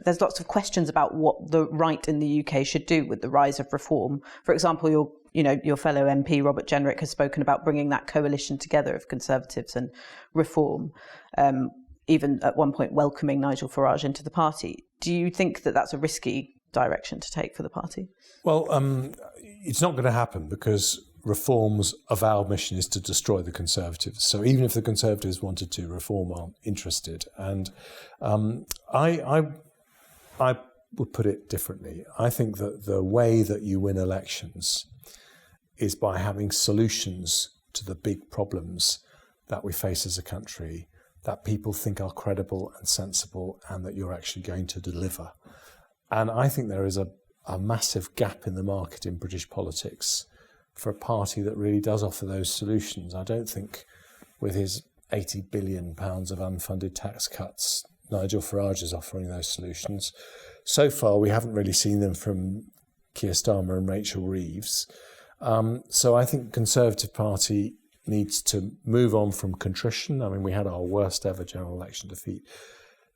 there's lots of questions about what the right in the UK should do with the rise of reform. For example, your fellow MP Robert Jenrick has spoken about bringing that coalition together of Conservatives and Reform, even at one point welcoming Nigel Farage into the party. Do you think that that's a risky direction to take for the party? Well, it's not going to happen because Reform's avowed mission is to destroy the Conservatives. So even if the Conservatives wanted to, Reform aren't interested. And I would put it differently. I think that the way that you win elections is by having solutions to the big problems that we face as a country that people think are credible and sensible and that you're actually going to deliver. And I think there is a massive gap in the market in British politics for a party that really does offer those solutions. I don't think with his £80 billion of unfunded tax cuts, Nigel Farage is offering those solutions. So far, we haven't really seen them from Keir Starmer and Rachel Reeves. So I think the Conservative Party needs to move on from contrition. I mean, we had our worst ever general election defeat,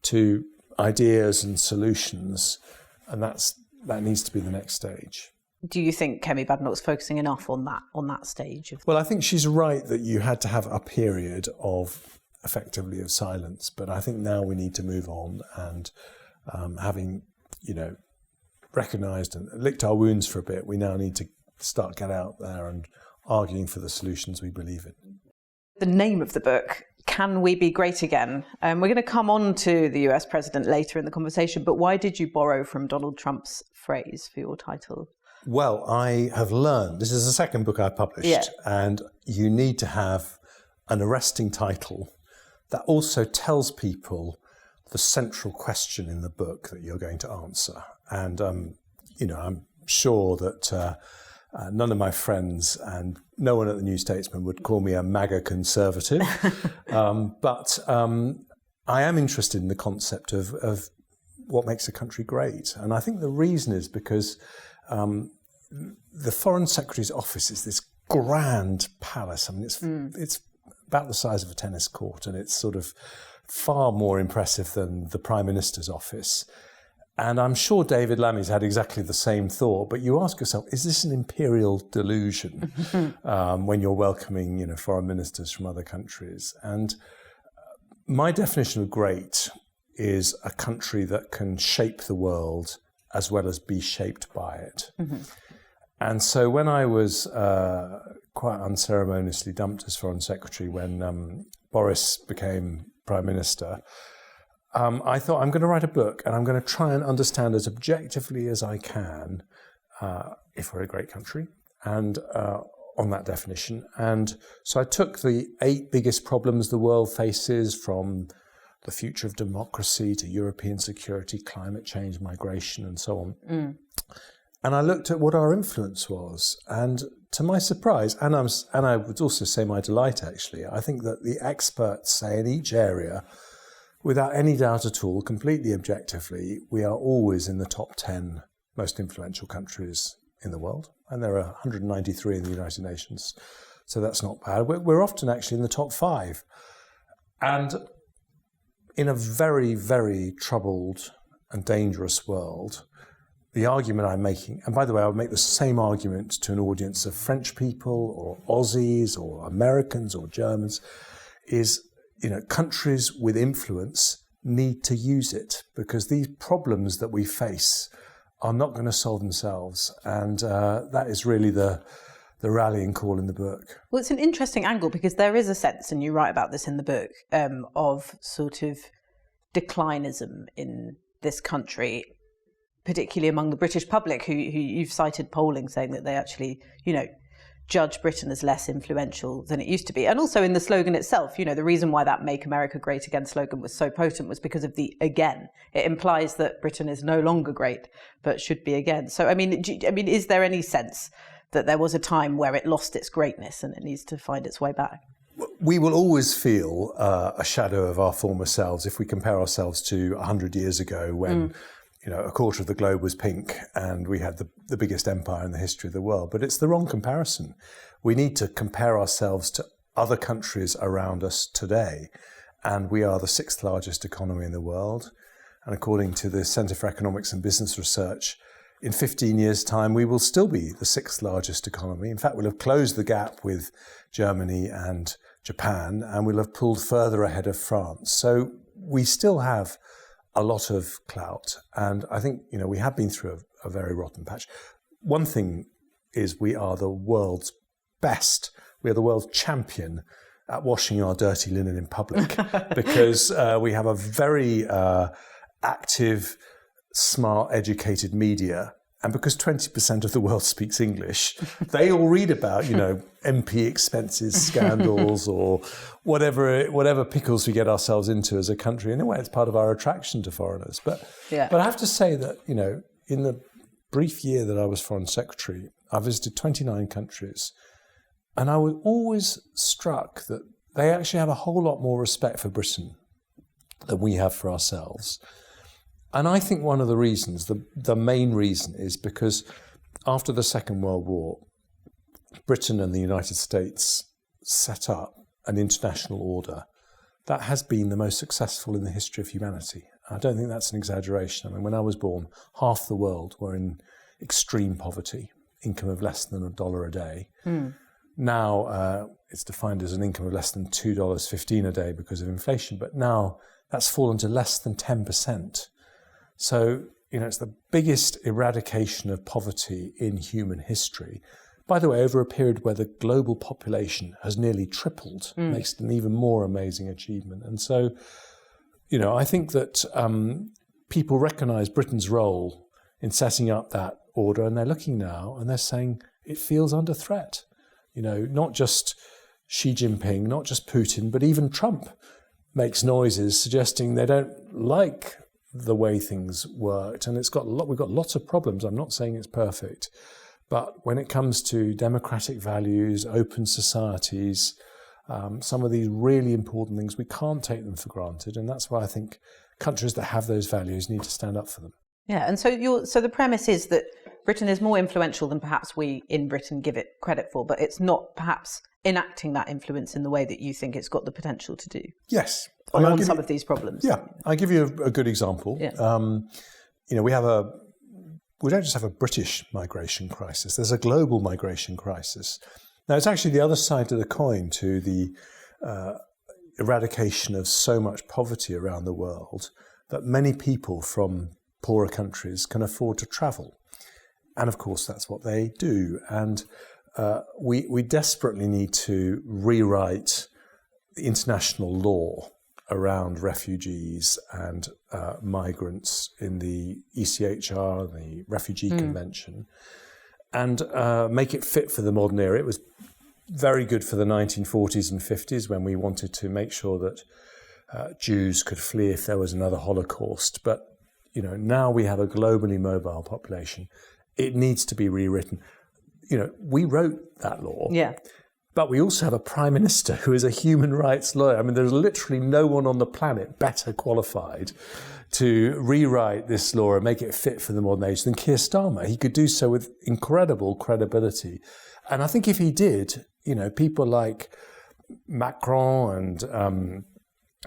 to ideas and solutions, and that needs to be the next stage. Do you think Kemi Badenoch's focusing enough on that stage? Well, I think she's right that you had to have a period of effectively of silence, but I think now we need to move on and having, recognised and licked our wounds for a bit, we now need to start get out there and arguing for the solutions we believe in. The name of the book, Can We Be Great Again? We're going to come on to the US president later in the conversation, but why did you borrow from Donald Trump's phrase for your title? Well, I have learned, this is the second book I published, and you need to have an arresting title that also tells people the central question in the book that you're going to answer. And, I'm sure that none of my friends and no one at the New Statesman would call me a MAGA conservative, but I am interested in the concept of what makes a country great. And I think the reason is because the Foreign Secretary's office is this grand palace. I mean, it's about the size of a tennis court, and it's sort of far more impressive than the Prime Minister's office. And I'm sure David Lammy's had exactly the same thought, but you ask yourself, is this an imperial delusion when you're welcoming, foreign ministers from other countries? And my definition of great is a country that can shape the world as well as be shaped by it. Mm-hmm. And so when I was quite unceremoniously dumped as Foreign Secretary when Boris became Prime Minister, I thought, I'm going to write a book and I'm going to try and understand as objectively as I can if we're a great country and on that definition. And so I took the 8 biggest problems the world faces, from the future of democracy to European security, climate change, migration, and so on. Mm. And I looked at what our influence was. And to my surprise, and I would also say my delight, actually, I think that the experts say in each area, without any doubt at all, completely objectively, we are always in the top 10 most influential countries in the world. And there are 193 in the United Nations. So that's not bad. We're often actually in the top 5. And in a very, very troubled and dangerous world, the argument I'm making, and by the way, I would make the same argument to an audience of French people or Aussies or Americans or Germans, is, countries with influence need to use it, because these problems that we face are not going to solve themselves. And that is really the rallying call in the book. Well, it's an interesting angle, because there is a sense, and you write about this in the book, of sort of declinism in this country, particularly among the British public, who you've cited polling saying that they actually, judge Britain as less influential than it used to be. And also in the slogan itself, the reason why that Make America Great Again slogan was so potent was because of the again. It implies that Britain is no longer great, but should be again. So, is there any sense that there was a time where it lost its greatness and it needs to find its way back? We will always feel a shadow of our former selves if we compare ourselves to 100 years ago when a quarter of the globe was pink and we had the biggest empire in the history of the world. But it's the wrong comparison. We need to compare ourselves to other countries around us today. And we are the 6th largest economy in the world. And according to the Centre for Economics and Business Research, in 15 years' time, we will still be the 6th largest economy. In fact, we'll have closed the gap with Germany and Japan, and we'll have pulled further ahead of France. So we still have a lot of clout. And I think, we have been through a very rotten patch. One thing is we are the world's best. We are the world champion at washing our dirty linen in public because we have a very active, smart, educated media. And because 20% of the world speaks English, they all read about, MP expenses, scandals, or whatever pickles we get ourselves into as a country. In a way, it's part of our attraction to foreigners. But I have to say that, in the brief year that I was Foreign Secretary, I visited 29 countries. And I was always struck that they actually have a whole lot more respect for Britain than we have for ourselves. And I think one of the reasons, the main reason, is because after the Second World War, Britain and the United States set up an international order that has been the most successful in the history of humanity. I don't think that's an exaggeration. I mean, when I was born, half the world were in extreme poverty, income of less than $1 a day. Now it's defined as an income of less than $2.15 a day because of inflation, but now that's fallen to less than 10%. So, it's the biggest eradication of poverty in human history. By the way, over a period where the global population has nearly tripled, makes it an even more amazing achievement. And so, I think that people recognise Britain's role in setting up that order, and they're looking now and they're saying it feels under threat. Not just Xi Jinping, not just Putin, but even Trump makes noises suggesting they don't like the way things worked. And we've got lots of problems. I'm not saying it's perfect. But when it comes to democratic values, open societies, some of these really important things, we can't take them for granted. And that's why I think countries that have those values need to stand up for them. Yeah, and so the premise is that Britain is more influential than perhaps we in Britain give it credit for, but it's not perhaps enacting that influence in the way that you think it's got the potential to do. Yes. On some of these problems. Yeah, I'll give you a good example. Yeah. We don't just have a British migration crisis, there's a global migration crisis. Now, it's actually the other side of the coin to the eradication of so much poverty around the world that many people from poorer countries can afford to travel. And of course, that's what they do. And we desperately need to rewrite the international law around refugees and migrants in the ECHR, the Refugee Convention, and make it fit for the modern era. It was very good for the 1940s and 50s when we wanted to make sure that Jews could flee if there was another Holocaust. But now we have a globally mobile population. It needs to be rewritten. We wrote that law. Yeah. But we also have a prime minister who is a human rights lawyer. I mean, there's literally no one on the planet better qualified to rewrite this law and make it fit for the modern age than Keir Starmer. He could do so with incredible credibility. And I think if he did, people like Macron and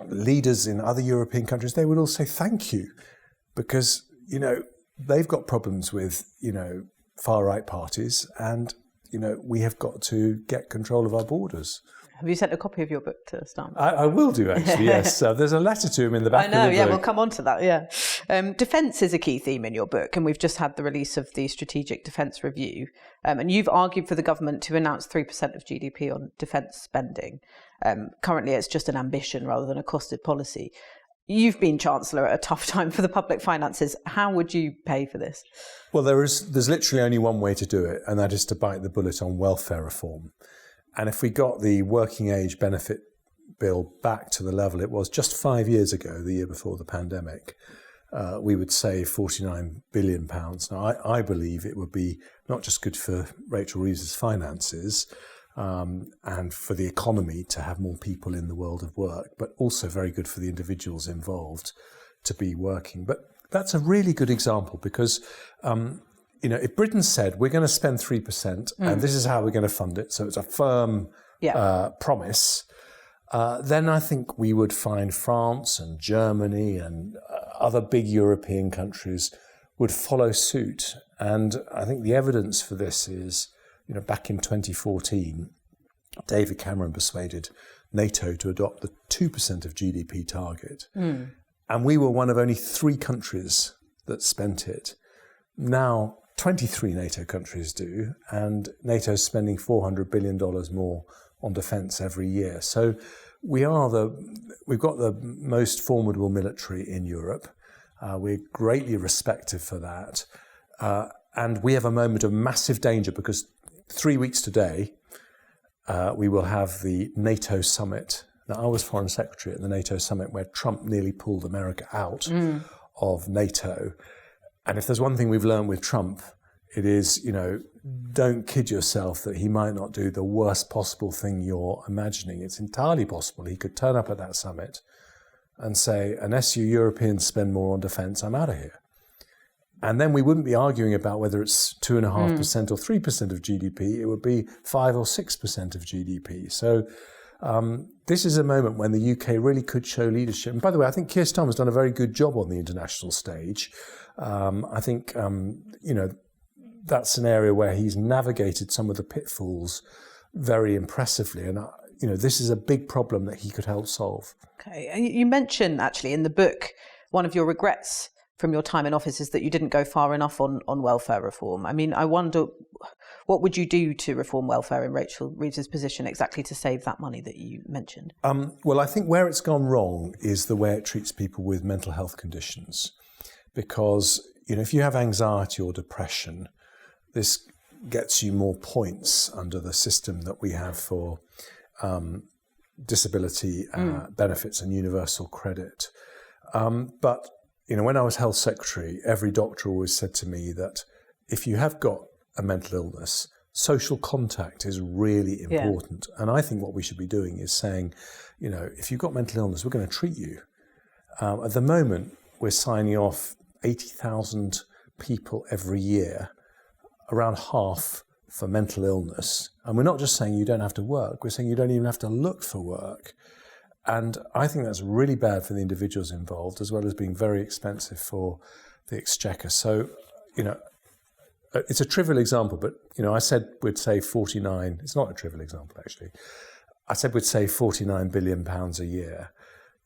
leaders in other European countries, they would all say thank you because, they've got problems with, far-right parties and we have got to get control of our borders. Have you sent a copy of your book to Starmer? I will do, actually, yes. There's a letter to him in the back of the book. I know, we'll come on to that, yeah. Defence is a key theme in your book, and we've just had the release of the Strategic Defence Review. And you've argued for the government to announce 3% of GDP on defence spending. Currently, it's just an ambition rather than a costed policy. You've been Chancellor at a tough time for the public finances. How would you pay for this? Well, there's literally only one way to do it, and that is to bite the bullet on welfare reform. And if we got the working age benefit bill back to the level it was just 5 years ago, the year before the pandemic, we would save £49 billion. Now, I believe it would be not just good for Rachel Reeves' finances, and for the economy to have more people in the world of work, but also very good for the individuals involved to be working. But that's a really good example because, if Britain said we're going to spend 3% and this is how we're going to fund it, so it's a firm promise, then I think we would find France and Germany and other big European countries would follow suit. And I think the evidence for this is, back in 2014, David Cameron persuaded NATO to adopt the 2% of GDP target. And we were one of only 3 countries that spent it. Now, 23 NATO countries do, and NATO's spending $400 billion more on defence every year. So we've got the most formidable military in Europe. We're greatly respected for that. And we have a moment of massive danger because 3 weeks today, we will have the NATO summit. Now, I was Foreign Secretary at the NATO summit where Trump nearly pulled America out of NATO. And if there's one thing we've learned with Trump, it is, don't kid yourself that he might not do the worst possible thing you're imagining. It's entirely possible he could turn up at that summit and say, unless you Europeans spend more on defence, I'm out of here. And then we wouldn't be arguing about whether it's 2.5% or 3% of GDP. It would be 5 or 6% of GDP. So this is a moment when the UK really could show leadership. And by the way, I think Keir Starmer has done a very good job on the international stage. I think, that's an area where he's navigated some of the pitfalls very impressively. And, this is a big problem that he could help solve. Okay. You mentioned, actually, in the book, one of your regrets from your time in office is that you didn't go far enough on welfare reform. I mean, I wonder, what would you do to reform welfare in Rachel Reeves' position exactly to save that money that you mentioned? Well, I think where it's gone wrong is the way it treats people with mental health conditions. Because, if you have anxiety or depression, this gets you more points under the system that we have for disability benefits and universal credit. But when I was health secretary, every doctor always said to me that if you have got a mental illness, social contact is really important. Yeah. And I think what we should be doing is saying, if you've got mental illness, we're going to treat you. At the moment, we're signing off 80,000 people every year, around half for mental illness. And we're not just saying you don't have to work, we're saying you don't even have to look for work. And I think that's really bad for the individuals involved, as well as being very expensive for the Exchequer. So, it's a trivial example, but, I said we'd save 49, it's not a trivial example, actually. I said we'd save £49 billion a year.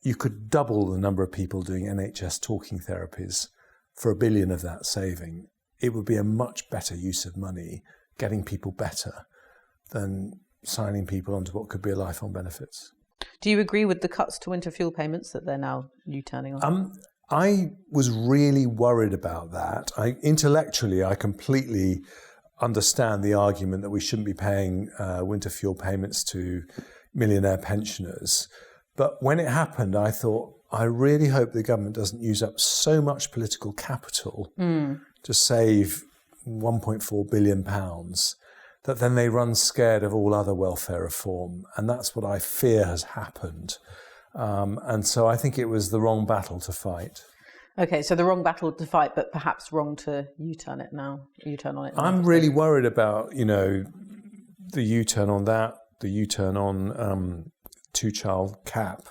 You could double the number of people doing NHS talking therapies for $1 billion of that saving. It would be a much better use of money, getting people better, than signing people onto what could be a life on benefits. Do you agree with the cuts to winter fuel payments that they're now U-turning on? I was really worried about that. Intellectually, I completely understand the argument that we shouldn't be paying winter fuel payments to millionaire pensioners. But when it happened, I thought, I really hope the government doesn't use up so much political capital to save £1.4 billion that then they run scared of all other welfare reform. And that's what I fear has happened. And so I think it was the wrong battle to fight. Okay, so the wrong battle to fight, but perhaps wrong to U-turn it now. U-turn on it now. I'm really worried about, the U-turn on that, the U-turn on two-child cap.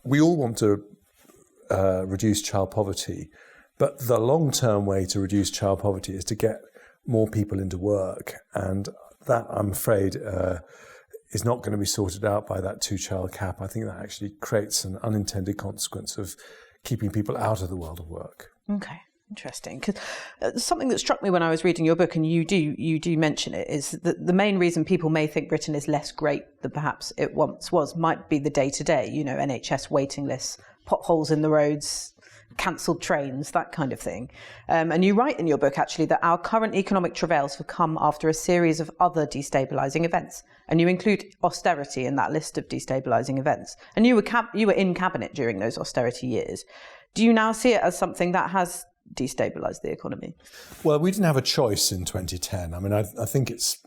We all want to reduce child poverty, but the long-term way to reduce child poverty is to get more people into work, and that, I'm afraid, is not going to be sorted out by that two-child cap. I think that actually creates an unintended consequence of keeping people out of the world of work. Okay. Interesting, because something that struck me when I was reading your book, and you do mention it, is that the main reason people may think Britain is less great than perhaps it once was might be the day-to-day, NHS waiting lists, potholes in the roads, cancelled trains, that kind of thing. And you write in your book, actually, that our current economic travails have come after a series of other destabilising events. And you include austerity in that list of destabilising events. And you were in cabinet during those austerity years. Do you now see it as something that has destabilise the economy? Well, we didn't have a choice in 2010. I mean, I think it's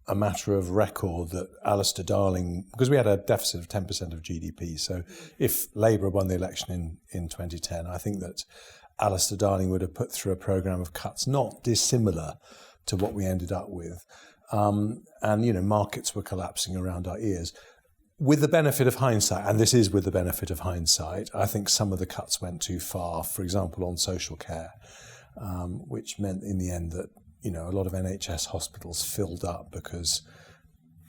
a matter of record that Alistair Darling, because we had a deficit of 10% of GDP, so if Labour won the election in 2010, I think that Alistair Darling would have put through a programme of cuts not dissimilar to what we ended up with. And, markets were collapsing around our ears. with the benefit of hindsight, and this is with the benefit of hindsight, I think some of the cuts went too far, for example, on social care, which meant in the end that, a lot of NHS hospitals filled up because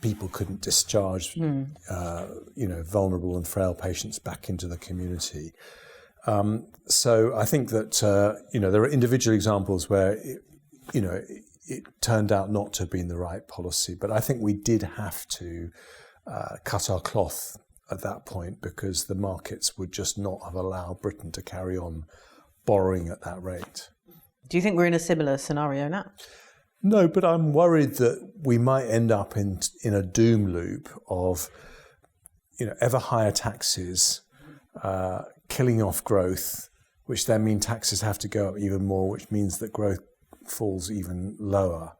people couldn't discharge, vulnerable and frail patients back into the community. So I think that, there are individual examples where, it turned out not to have been the right policy. But I think we did have to cut our cloth at that point because the markets would just not have allowed Britain to carry on borrowing at that rate. Do you think we're in a similar scenario now? No, but I'm worried that we might end up in a doom loop of, ever higher taxes, killing off growth, which then mean taxes have to go up even more, which means that growth falls even lower.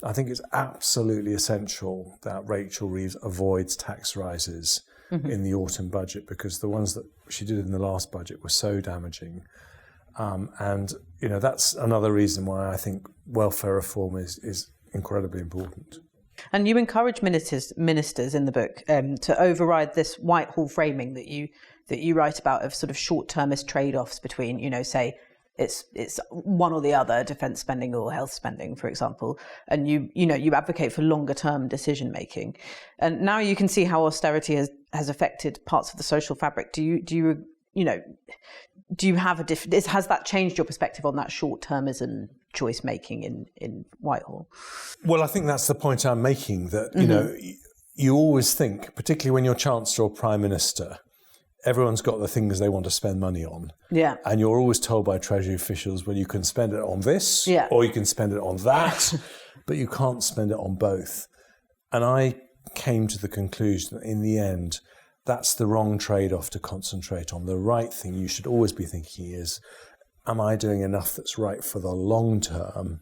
I think it's absolutely essential that Rachel Reeves avoids tax rises in the autumn budget, because the ones that she did in the last budget were so damaging. And that's another reason why I think welfare reform is incredibly important. And you encourage ministers in the book to override this Whitehall framing that you write about of sort of short-termist trade-offs between, say, it's one or the other, defence spending or health spending, for example, and you advocate for longer-term decision-making. And now you can see how austerity has affected parts of the social fabric. Do you have has that changed your perspective on that short-termism choice making in Whitehall? Well, I think that's the point I'm making, that, you always think, particularly when you're Chancellor or Prime Minister, everyone's got the things they want to spend money on. Yeah. And you're always told by Treasury officials, well, you can spend it on this, or you can spend it on that, but you can't spend it on both. And I came to the conclusion that in the end, that's the wrong trade-off to concentrate on. The right thing you should always be thinking is, am I doing enough that's right for the long term,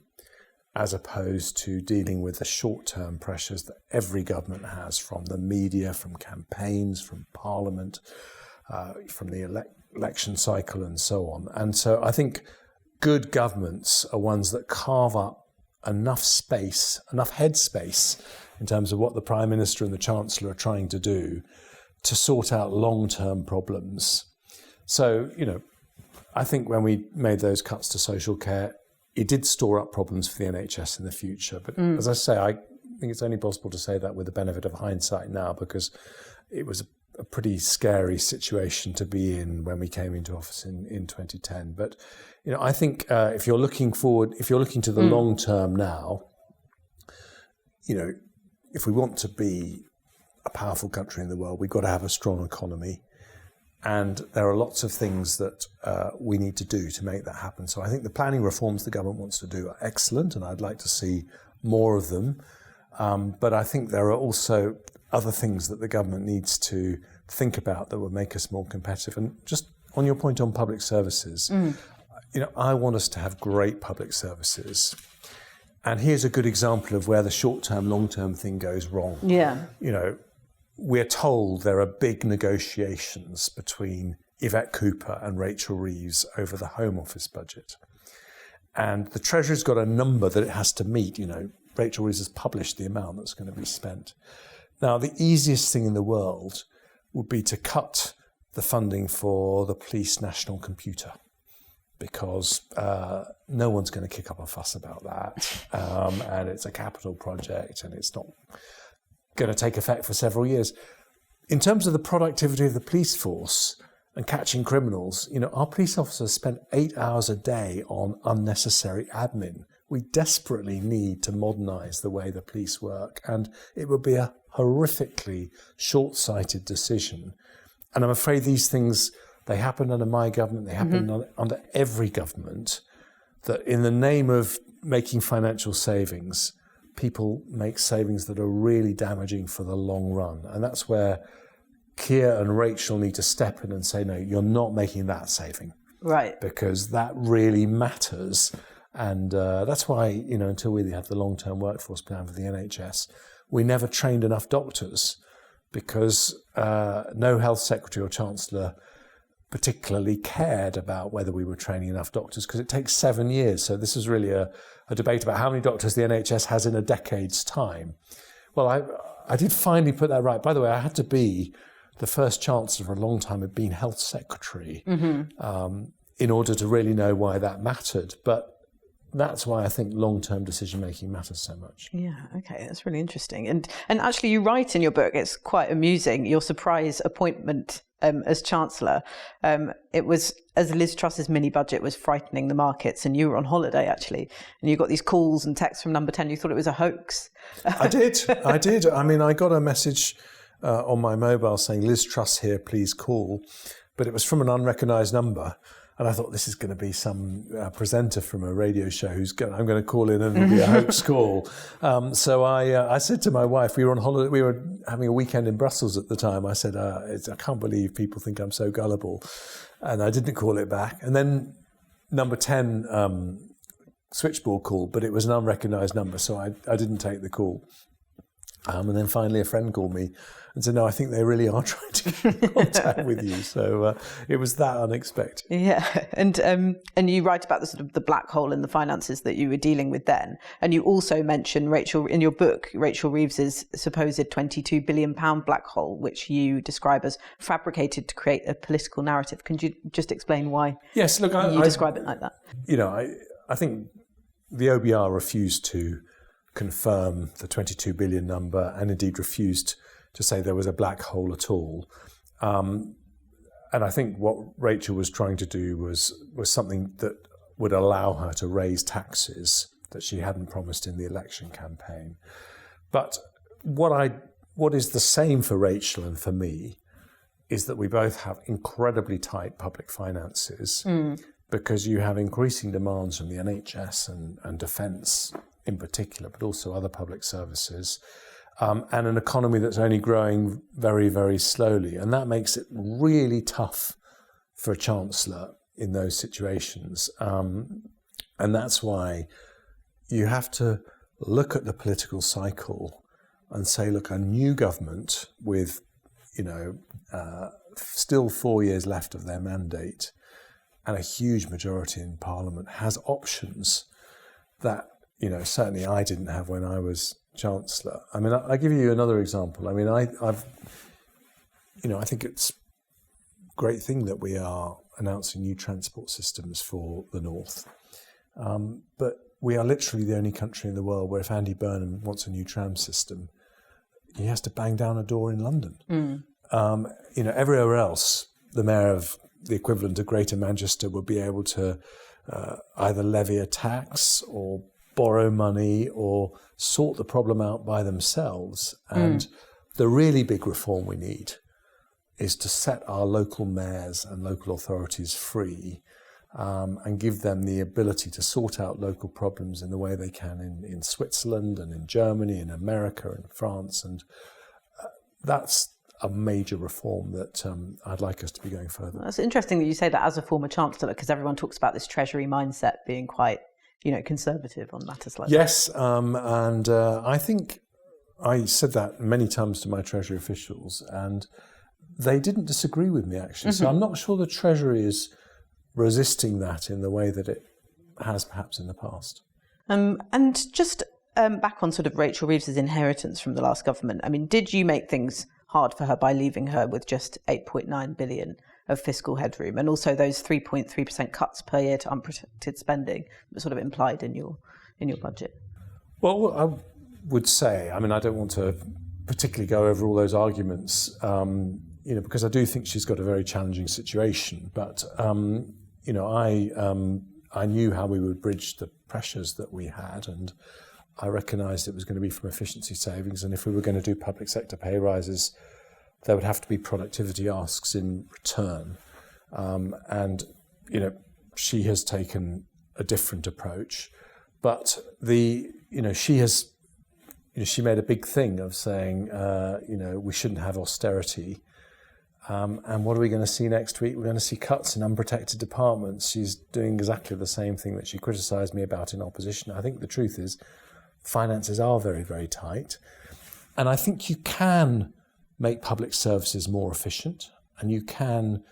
as opposed to dealing with the short-term pressures that every government has, from the media, from campaigns, from Parliament, from the election cycle and so on. And so I think good governments are ones that carve up enough space, enough headspace in terms of what the Prime Minister and the Chancellor are trying to do to sort out long-term problems. So, I think when we made those cuts to social care, it did store up problems for the NHS in the future. But as I say, I think it's only possible to say that with the benefit of hindsight now, because it was a pretty scary situation to be in when we came into office in 2010. But, I think if you're looking forward, if you're looking to the long term now, if we want to be a powerful country in the world, we've got to have a strong economy. And there are lots of things that we need to do to make that happen. So I think the planning reforms the government wants to do are excellent, and I'd like to see more of them. But I think there are also other things that the government needs to think about that will make us more competitive. And just on your point on public services, I want us to have great public services. And here's a good example of where the short-term, long-term thing goes wrong. Yeah. We're told there are big negotiations between Yvette Cooper and Rachel Reeves over the Home Office budget. And the Treasury's got a number that it has to meet. Rachel Reeves has published the amount that's going to be spent. Now, the easiest thing in the world would be to cut the funding for the police national computer, because no one's going to kick up a fuss about that. And it's a capital project, and it's not going to take effect for several years. In terms of the productivity of the police force and catching criminals, our police officers spend 8 hours a day on unnecessary admin. We desperately need to modernise the way the police work, and it would be a horrifically short-sighted decision. And I'm afraid these things, they happen under my government, they happen under every government, that in the name of making financial savings, people make savings that are really damaging for the long run. And that's where Keir and Rachel need to step in and say, no, you're not making that saving. Right. Because that really matters. And that's why, until we have the long-term workforce plan for the NHS, we never trained enough doctors, because no health secretary or chancellor particularly cared about whether we were training enough doctors, because it takes 7 years. So this is really a debate about how many doctors the NHS has in a decade's time. Well, I did finally put that right. By the way, I had to be the first Chancellor for a long time, had been Health Secretary, in order to really know why that mattered. But that's why I think long-term decision-making matters so much. Yeah, okay, that's really interesting. And actually you write in your book, it's quite amusing, your surprise appointment as Chancellor. It was as Liz Truss's mini-budget was frightening the markets, and you were on holiday, actually, and you got these calls and texts from Number 10, you thought it was a hoax. I did. I mean, I got a message on my mobile saying, Liz Truss here, please call. But it was from an unrecognised number. And I thought, this is going to be some presenter from a radio show I'm going to call in and it'll be a hoax call. So I said to my wife, we were on holiday, we were having a weekend in Brussels at the time. I said, I can't believe people think I'm so gullible. And I didn't call it back. And then Number 10 switchboard called, but it was an unrecognised number, so I didn't take the call. And then finally a friend called me and said, no, I think they really are trying to get in contact with you. So it was that unexpected. Yeah, and you write about the sort of the black hole in the finances that you were dealing with then. And you also mention in your book, Rachel Reeves's supposed £22 billion black hole, which you describe as fabricated to create a political narrative. Can you just explain why Yes, look, you describe it like that? You know, I think the OBR refused to confirm the 22 billion number and indeed refused to say there was a black hole at all. And I think what Rachel was trying to do was something that would allow her to raise taxes that she hadn't promised in the election campaign. But what is the same for Rachel and for me is that we both have incredibly tight public finances because you have increasing demands from the NHS and defence in particular, but also other public services, and an economy that's only growing very, very slowly. And that makes it really tough for a Chancellor in those situations. And that's why you have to look at the political cycle and say, look, a new government with, still 4 years left of their mandate and a huge majority in Parliament has options that certainly I didn't have when I was Chancellor. I mean, I'll give you another example. I mean, I think it's a great thing that we are announcing new transport systems for the North. But we are literally the only country in the world where if Andy Burnham wants a new tram system, he has to bang down a door in London. Everywhere else, the mayor of the equivalent of Greater Manchester would be able to either levy a tax or borrow money or sort the problem out by themselves. And the really big reform we need is to set our local mayors and local authorities free and give them the ability to sort out local problems in the way they can in Switzerland and in Germany, in America and France. And that's a major reform that I'd like us to be going further. That's interesting that you say that as a former Chancellor, because everyone talks about this Treasury mindset being quite conservative on matters like that. Yes, and I think I said that many times to my Treasury officials, and they didn't disagree with me, actually. So I'm not sure the Treasury is resisting that in the way that it has perhaps in the past. And just back on sort of Rachel Reeves's inheritance from the last government, I mean, did you make things hard for her by leaving her with just 8.9 billion of fiscal headroom, and also those 3.3% cuts per year to unprotected spending that sort of implied in your budget? Well, I would say, I mean, I don't want to particularly go over all those arguments, because I do think she's got a very challenging situation. But I knew how we would bridge the pressures that we had, and I recognised it was going to be from efficiency savings, and if we were going to do public sector pay rises, there would have to be productivity asks in return. She has taken a different approach, but she made a big thing of saying, we shouldn't have austerity. And what are we going to see next week? We're going to see cuts in unprotected departments. She's doing exactly the same thing that she criticised me about in opposition. I think the truth is finances are very, very tight. And I think you can make public services more efficient and you can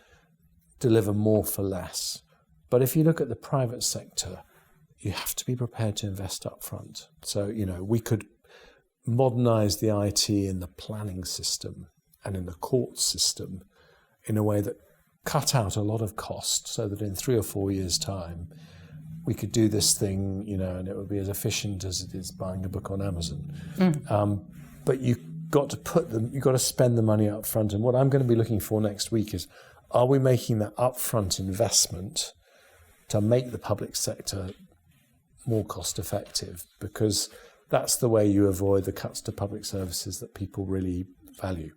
deliver more for less. But if you look at the private sector, you have to be prepared to invest up front. So, we could modernise the IT in the planning system and in the court system in a way that cut out a lot of cost so that in 3 or 4 years' time we could do this thing, and it would be as efficient as it is buying a book on Amazon. But you've got to spend the money up front. And what I'm going to be looking for next week is, are we making that upfront investment to make the public sector more cost effective? Because that's the way you avoid the cuts to public services that people really value.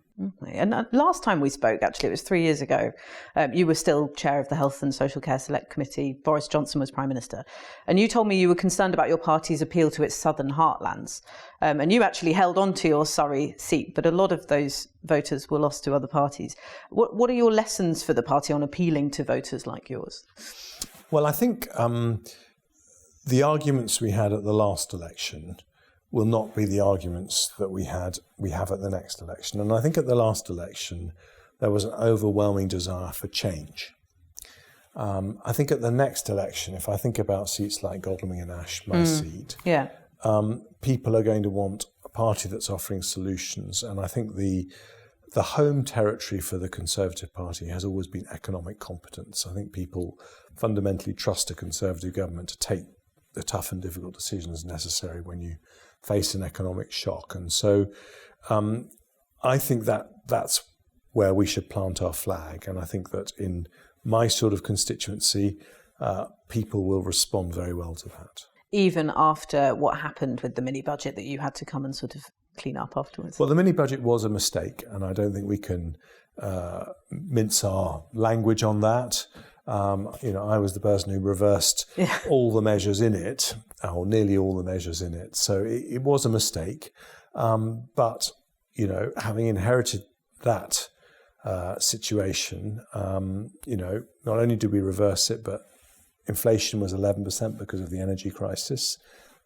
And last time we spoke, actually, it was 3 years ago, you were still chair of the Health and Social Care Select Committee. Boris Johnson was Prime Minister. And you told me you were concerned about your party's appeal to its southern heartlands. And you actually held on to your Surrey seat, but a lot of those voters were lost to other parties. What are your lessons for the party on appealing to voters like yours? Well, I think the arguments we had at the last election will not be the arguments that we have at the next election. And I think at the last election, there was an overwhelming desire for change. I think at the next election, if I think about seats like Godalming and Ash, my seat, people are going to want a party that's offering solutions. And I think the home territory for the Conservative Party has always been economic competence. I think people fundamentally trust a Conservative government to take the tough and difficult decisions necessary when you face an economic shock. And so I think that's where we should plant our flag. And I think that in my sort of constituency, people will respond very well to that. Even after what happened with the mini-budget that you had to come and sort of clean up afterwards? Well, the mini-budget was a mistake, and I don't think we can mince our language on that. I was the person who reversed all the measures in it, or nearly all the measures in it. So it was a mistake. But, having inherited that situation, not only did we reverse it, but inflation was 11% because of the energy crisis.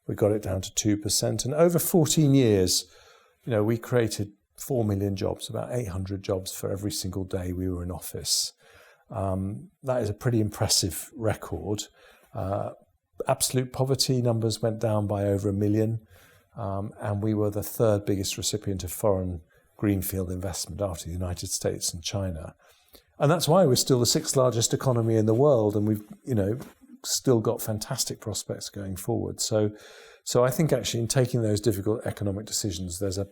We got it down to 2%. And over 14 years, we created 4 million jobs, about 800 jobs for every single day we were in office. That is a pretty impressive record. Absolute poverty numbers went down by over 1 million, and we were the third biggest recipient of foreign greenfield investment after the United States and China. And that's why we're still the 6th largest economy in the world, and we've still got fantastic prospects going forward. So I think actually in taking those difficult economic decisions, there's a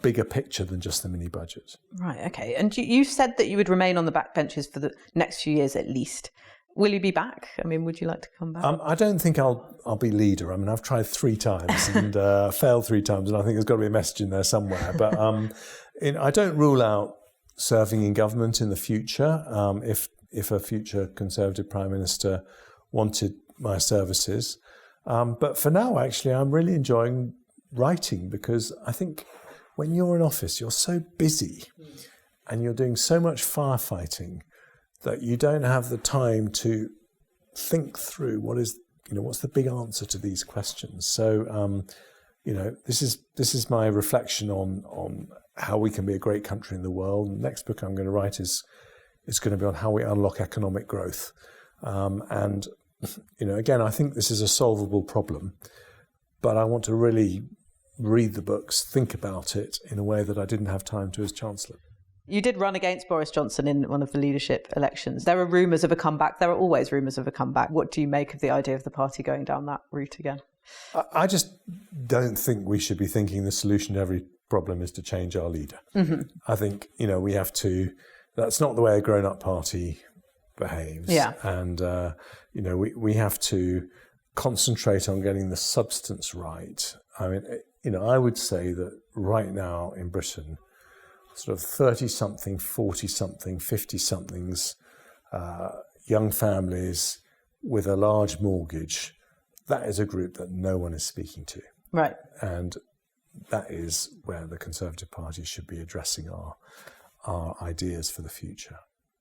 bigger picture than just the mini budget. Right, okay. And you said that you would remain on the backbenches for the next few years at least. Will you be back? I mean, would you like to come back? I don't think I'll be leader. I mean, I've tried 3 times and failed 3 times, and I think there's got to be a message in there somewhere. But I don't rule out serving in government in the future if a future Conservative Prime Minister wanted my services. But for now, actually, I'm really enjoying writing, because I think when you're in office, you're so busy and you're doing so much firefighting that you don't have the time to think through what's the big answer to these questions. So, this is my reflection on how we can be a great country in the world. The next book I'm going to write is going to be on how we unlock economic growth. And again, I think this is a solvable problem, but I want to really read the books, think about it in a way that I didn't have time to as Chancellor. You did run against Boris Johnson in one of the leadership elections. There are rumours of a comeback. There are always rumours of a comeback. What do you make of the idea of the party going down that route again? I just don't think we should be thinking the solution to every problem is to change our leader. Mm-hmm. I think, we have to, that's not the way a grown-up party behaves. Yeah. And, we have to concentrate on getting the substance right. I mean, I would say that right now in Britain, sort of 30-something, 40-something, 50-somethings, young families with a large mortgage, that is a group that no one is speaking to. Right. And that is where the Conservative Party should be addressing our ideas for the future.